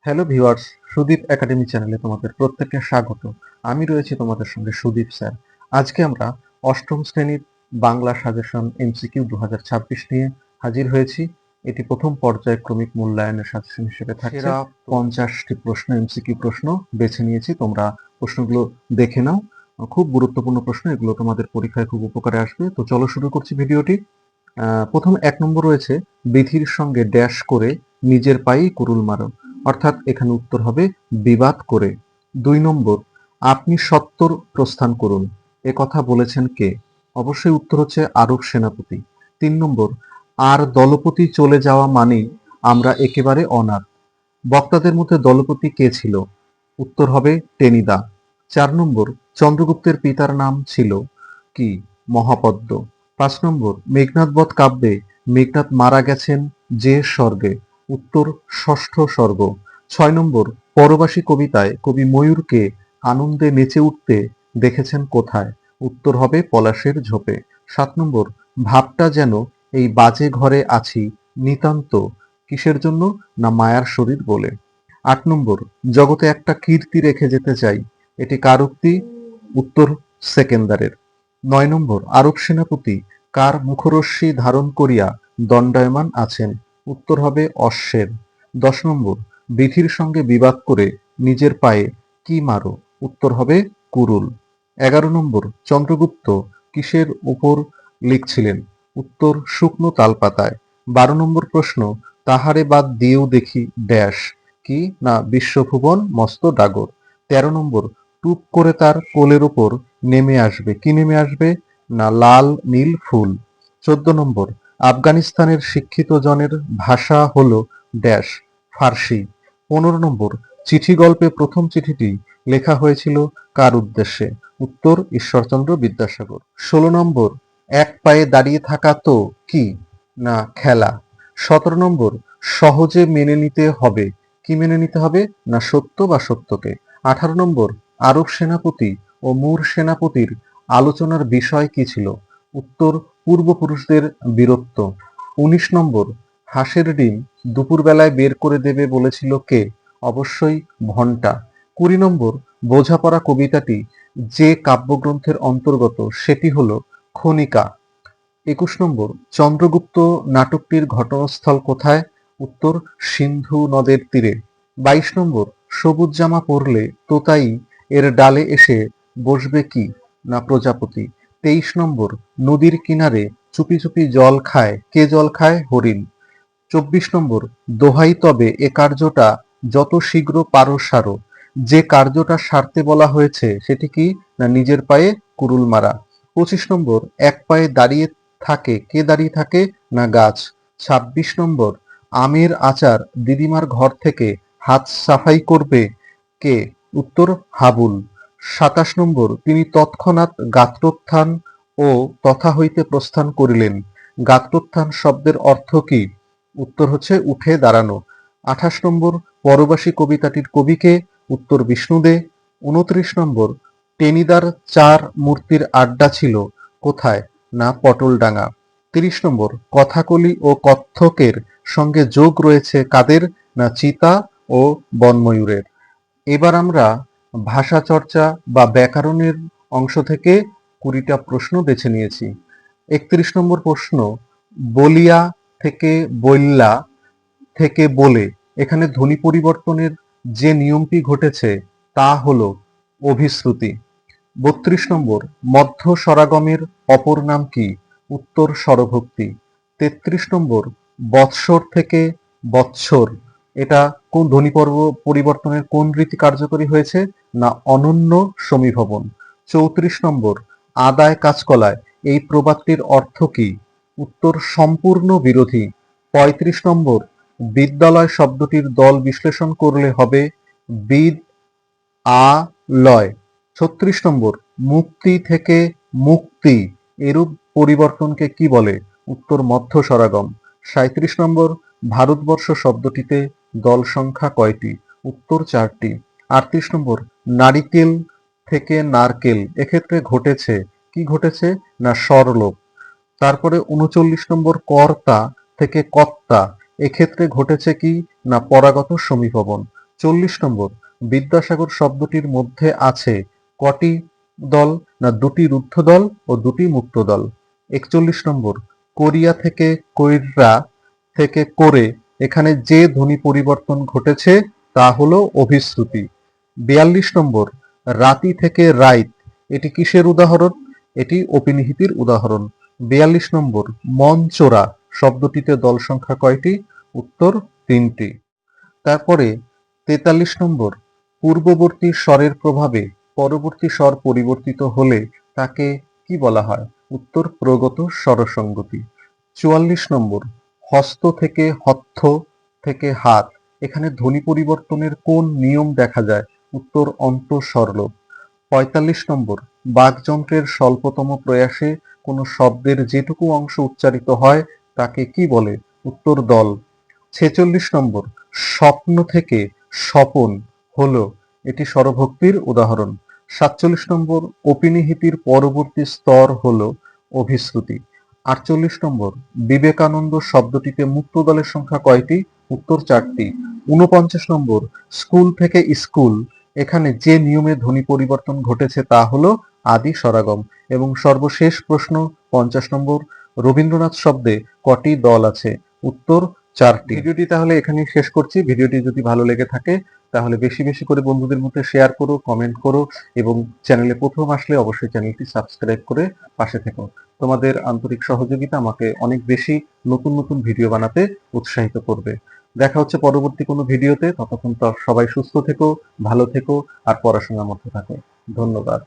Hello viewers, Sudip academy চ্যানেলে তোমাদের প্রত্যেককে স্বাগত। আমি রয়েছি তোমাদের সঙ্গে সুদীপ স্যার। আজকে আমরা অষ্টম শ্রেণীর বাংলা সাজেশন এমসিকিউ 2026 নিয়ে হাজির হয়েছি। এটি প্রথম পর্যায়ক্রমিক মূল্যায়নের সাজেশন হিসেবে থাকছে। সেরা 50টি প্রশ্ন এমসিকিউ প্রশ্ন বেছে নিয়েছি, তোমরা প্রশ্নগুলো দেখে নাও। খুব গুরুত্বপূর্ণ প্রশ্ন, এগুলো তোমাদের পরীক্ষায় খুব উপকারে আসবে। তো চলো শুরু করছি ভিডিওটি। প্রথম 1 নম্বর রয়েছে, বিধির সঙ্গে ড্যাশ করে নিজের পায়েই কুড়ুল মারো। অর্থাৎ এখানে উত্তর হবে বিবাদ করে। 2 নম্বর, আপনি সত্বর প্রস্থান করুন, এ কথা বলেছেন কে? অবশ্যই উত্তর হচ্ছে আরব সেনাপতি। 3 নম্বর, আর দলপতি চলে যাওয়া মানেই আমরা একেবারে অনাথ। বক্তাদের মধ্যে দলপতি কে ছিল? উত্তর হবে টেনিদা। 4 নম্বর, চন্দ্রগুপ্তের পিতার নাম ছিল কি? মহাপদ্ম। 5 নম্বর, মেঘনাদ বধ কাব্যে মেঘনাদ মারা গেছেন যে স্বর্গে? উত্তর ষষ্ঠ স্বর্গ। 6 নম্বর, পরবাসী কবিতায় কবি ময়ূরকে আনন্দে নেচে উঠতে দেখেছেন কোথায়? উত্তর হবে পলাশের ঝোপে। 7 নম্বর, ভাবটা যেন এই বাজে ঘরে আছি নিতান্ত কিসের জন্য? না মায়ার শরীর বলে। 8 নম্বর, জগতে একটা কীর্তি রেখে যেতে চাই, এটি কার উক্তি? উত্তর সেকেন্দারের। 9 নম্বর, আরব সেনাপতি কার মুখরশ্মি ধারণ করিয়া দণ্ডায়মান আছেন? উত্তর হবে অশ্বের। 10 নম্বর, বিধির সঙ্গে বিবাদ করে নিজের পায়ে কি মারো? উত্তর হবে কুড়ুল। 11 নম্বর, চন্দ্রগুপ্ত কিসের উপর লিখছিলেন? উত্তর শুকনো তালপাতায়। 12 নম্বর প্রশ্ন, তাহারে বাদ দিয়েও দেখি ড্যাশ কি? না বিশ্বভুবন মস্ত ডাগর। 13 নম্বর, টুপ করে তার কোলের ওপর নেমে আসবে, কি নেমে আসবে? না লাল নীল ফুল। 14 নম্বর, আফগানিস্তানের শিক্ষিত জনের ভাষা হলো ড্যাশ ফার্সি। 15 নম্বর, চিঠি গল্পে প্রথম চিঠিটি লেখা হয়েছিল কার উদ্দেশ্যে? উত্তর ঈশ্বরচন্দ্র বিদ্যাসাগর। 16 নম্বর, এক পায়ে দাঁড়িয়ে থাকা তো কি? না খেলা। 17 নম্বর, সহজে মেনে নিতে হবে, কি মেনে নিতে হবে? না সত্য বা সত্যকে। 18 নম্বর, আরব সেনাপতি ও মুর সেনাপতির আলোচনার বিষয় কি ছিল? উত্তর পূর্বপুরুষদের বীরত্ব। 19 নম্বর, হাঁসের ডিম দুপুরবেলায় বের করে দেবে বলেছিল কে? অবশ্যই ঘণ্টা। 20 নম্বর, বোঝাপড়া কবিতাটি যে কাব্যগ্রন্থের অন্তর্গত সেটি হলো খনিকা। 21 নম্বর, চন্দ্রগুপ্ত নাটকটির ঘটনাস্থল কোথায়? উত্তর সিন্ধু নদের তীরে। 22 নম্বর, সবুজ জামা পরলে তোতাই এর ডালে এসে বসবে কি? না প্রজাপতি। 23 নম্বর, নদীর কিনারে চুপি চুপি জল খায় কে? জল খায় হরিণ। 24 নম্বর, দোহাই তবে এ কার্যটা যত শীঘ্র পারো সারো। যে কার্যটা সারতে বলা হয়েছে সেটি কি? না নিজের পায়ে কুড়ুল মারা। 25 নম্বর, এক পায়ে দাঁড়িয়ে থাকে কে? দাঁড়িয়ে থাকে না গাছ। 26 নম্বর, আমের আচার দিদিমার ঘর থেকে হাত সাফাই করবে কে? উত্তর হাবুল। 27 নম্বর, তিনি তৎক্ষণাৎ গাত্রোত্থান ও তথা হইতে প্রস্থান করিলেন। গাত্রোত্থান শব্দের অর্থ কি? উত্তর হচ্ছে উঠে দাঁড়ানো। 28 নম্বর, পরবাসী কবিতাটির কবিকে? উত্তর বিষ্ণুদে। 29 নম্বর, টেনিদার চার মূর্তির আড্ডা ছিল কোথায়? না পটলডাঙ্গা। 30 নম্বর, কথাকলি ও কত্থকের সঙ্গে যোগ রয়েছে কাদের? না চিতা ও বনময়ূরের। এবার আমরা ভাষা চর্চা বা ব্যাকরণের অংশ থেকে 20টা প্রশ্ন বেছে নিয়েছি। 31 নম্বর প্রশ্ন, বলিয়া থেকে বইল্লা থেকে বলে, এখানে ধ্বনি পরিবর্তনের যে নিয়মটি ঘটেছে তা হলো অভিশ্রুতি। 32 নম্বর, মধ্য স্বরাগমের অপর নাম কি? উত্তর স্বরভক্তি। 33 নম্বর, বৎসর থেকে বৎসর, এটা কোন ধ্বনি পরিবর্তনের কোন রীতি কার্যকরী হয়েছে? না অনন্য সমীভবন। 34 নম্বর, আদায় কাঁচকলায়, এই প্রবাদটির অর্থ কি? উত্তর সম্পূর্ণ বিরোধী। 35 নম্বর, বিদ্যালয় শব্দটির দল বিশ্লেষণ করলে হবে বিদ আলয়। 36 নম্বর, মুক্তি থেকে মুক্তি, এরূপ পরিবর্তনকে কি বলে? উত্তর মধ্য স্বরাগম। 37 নম্বর, ভারতবর্ষ শব্দটিতে দল সংখ্যা কয়টি? উত্তর 4টি। 38 নম্বর, নারিকেল থেকে নারকেল, এক্ষেত্রে ঘটেছে কি? ঘটেছে না স্বরলোপ। তারপরে 39 নম্বর, কর্তা থেকে কর্তা, এক্ষেত্রে ঘটেছে কি? না পরাগত সমীভবন। 40 নম্বর, বিদ্যাসাগর শব্দটির মধ্যে আছে কটি দল? না দুটি রুদ্ধ দল ও দুটি মুক্ত দল। 41 নম্বর, কোরিয়া থেকে কৈররা থেকে করে এখানে যে ধ্বনি পরিবর্তন ঘটেছে তা হলো অভিশ্রুতি। 42 নম্বর, রাতি থেকে রাইত, এটি কিসের উদাহরণ? এটি অপিনিহিতির উদাহরণ। 42 নম্বর, মনচোরা শব্দটিতে দল সংখ্যা কয়টি? উত্তর 3টি। তারপরে 43 নম্বর, পূর্ববর্তী স্বরের প্রভাবে পরবর্তী স্বর পরিবর্তিত হলে তাকে কি বলা হয়? উত্তর প্রগত স্বরসঙ্গতি। 44 নম্বর, হস্ত থেকে হত্থ থেকে হাত, এখানে ধ্বনি পরিবর্তনের কোন নিয়ম দেখা যায়? উত্তর অন্তঃস্বরলোপ। 45 নম্বর, বাকযন্ত্রের স্বল্পতম প্রয়াসে কোনো শব্দের যেটুকু অংশ উচ্চারিত হয় তাকে কি বলে? উত্তর দল। 46 নম্বর, স্বপ্ন থেকে স্বপন হলো, এটি স্বরভক্তির উদাহরণ। 47 নম্বর, অপিনিহিতির পরবর্তী স্তর হলো অভিশ্রুতি। 48 নম্বর, বিবেকানন্দ শব্দটিতে মুক্ত দলের সংখ্যা কয়টি? উত্তর 4টি। 49 নম্বর, স্কুল থেকে স্কুল, এখানে যে নিয়মে ধ্বনি পরিবর্তন ঘটেছে তা হলো আদি স্বরাগম। এবং সর্বশেষ প্রশ্ন 50 নম্বর, রবীন্দ্রনাথ শব্দে কটি দল আছে? উত্তর 4টি। ভিডিওটি তাহলে এখানেই শেষ করছি। ভিডিওটি যদি ভালো লেগে থাকে তাহলে বেশি বেশি করে বন্ধুদের মধ্যে শেয়ার করো, কমেন্ট করো এবং চ্যানেলে প্রথম আসলে অবশ্যই চ্যানেলটি সাবস্ক্রাইব করে পাশে থেকো। তোমাদের আন্তরিক সহযোগিতা আমাকে অনেক বেশি নতুন নতুন ভিডিও বানাতে উৎসাহিত করবে। দেখা হচ্ছে পরবর্তী কোনো ভিডিওতে। ততক্ষণ তো সবাই সুস্থ থেকো, ভালো থেকো আর পড়াশোনার মধ্যে থাকো। ধন্যবাদ।